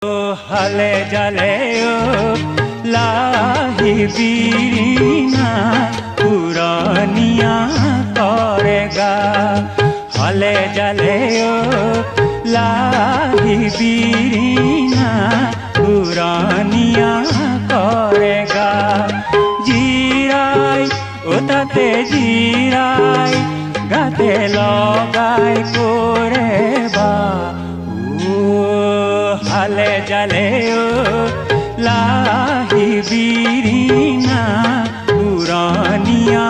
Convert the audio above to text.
हले जले ओ लाही बीरीना पुरानिया करेगा। हले जले ओ लाही बीरीना पुरानिया करेगा। जिराई ओताते जिराई गाते लगाई कोरेबा। हले जले ओ लाही बीरीना पुरानिया